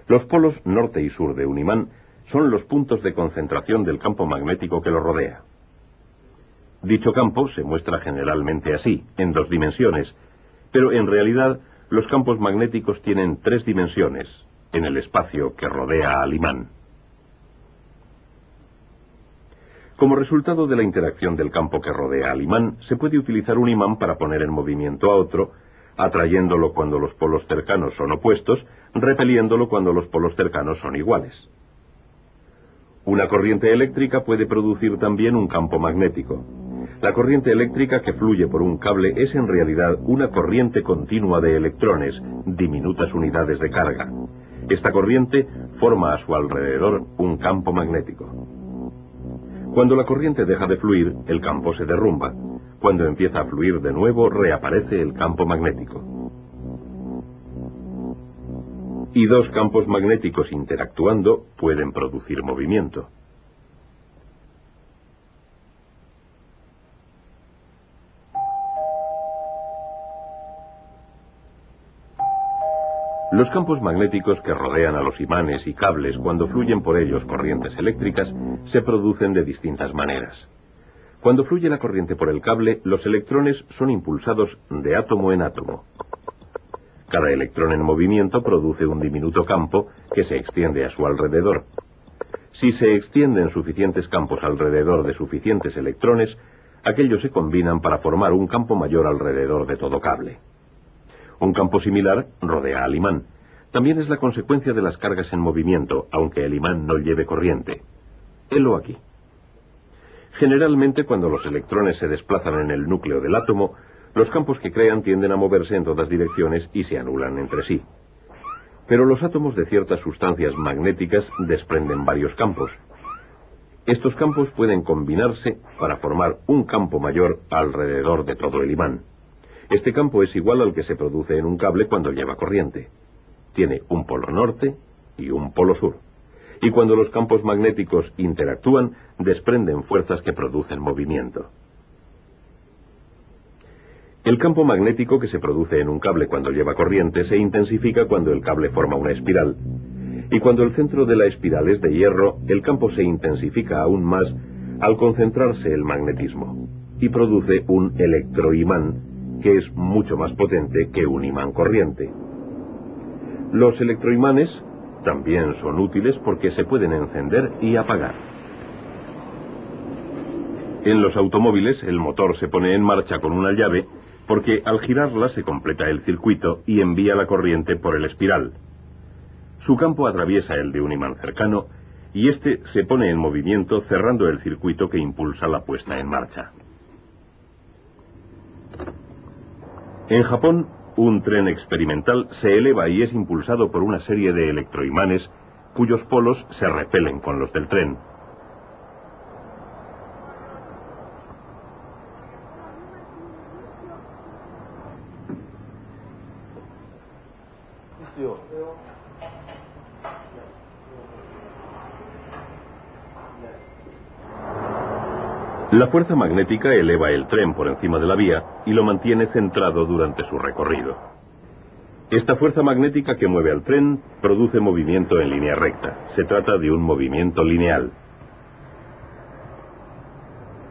Los polos norte y sur de un imán son los puntos de concentración del campo magnético que lo rodea. Dicho campo se muestra generalmente así, en 2 dimensiones, pero en realidad los campos magnéticos tienen 3 dimensiones, en el espacio que rodea al imán. Como resultado de la interacción del campo que rodea al imán, se puede utilizar un imán para poner en movimiento a otro, atrayéndolo cuando los polos cercanos son opuestos, repeliéndolo cuando los polos cercanos son iguales. Una corriente eléctrica puede producir también un campo magnético. La corriente eléctrica que fluye por un cable es en realidad una corriente continua de electrones, diminutas unidades de carga. Esta corriente forma a su alrededor un campo magnético. Cuando la corriente deja de fluir, el campo se derrumba. Cuando empieza a fluir de nuevo, reaparece el campo magnético. Y 2 campos magnéticos interactuando pueden producir movimiento. Los campos magnéticos que rodean a los imanes y cables cuando fluyen por ellos corrientes eléctricas se producen de distintas maneras. Cuando fluye la corriente por el cable, los electrones son impulsados de átomo en átomo. Cada electrón en movimiento produce un diminuto campo que se extiende a su alrededor. Si se extienden suficientes campos alrededor de suficientes electrones, aquellos se combinan para formar un campo mayor alrededor de todo cable. Un campo similar rodea al imán. También es la consecuencia de las cargas en movimiento, aunque el imán no lleve corriente. Helo aquí. Generalmente, cuando los electrones se desplazan en el núcleo del átomo, los campos que crean tienden a moverse en todas direcciones y se anulan entre sí. Pero los átomos de ciertas sustancias magnéticas desprenden varios campos. Estos campos pueden combinarse para formar un campo mayor alrededor de todo el imán. Este campo es igual al que se produce en un cable cuando lleva corriente. Tiene un polo norte y un polo sur. Y cuando los campos magnéticos interactúan, desprenden fuerzas que producen movimiento. El campo magnético que se produce en un cable cuando lleva corriente se intensifica cuando el cable forma una espiral. Y cuando el centro de la espiral es de hierro, el campo se intensifica aún más al concentrarse el magnetismo y produce un electroimán que es mucho más potente que un imán corriente. Los electroimanes también son útiles porque se pueden encender y apagar. En los automóviles el motor se pone en marcha con una llave porque al girarla se completa el circuito y envía la corriente por el espiral. Su campo atraviesa el de un imán cercano y este se pone en movimiento cerrando el circuito que impulsa la puesta en marcha. En Japón, un tren experimental se eleva y es impulsado por una serie de electroimanes cuyos polos se repelen con los del tren. La fuerza magnética eleva el tren por encima de la vía y lo mantiene centrado durante su recorrido. Esta fuerza magnética que mueve al tren produce movimiento en línea recta. Se trata de un movimiento lineal.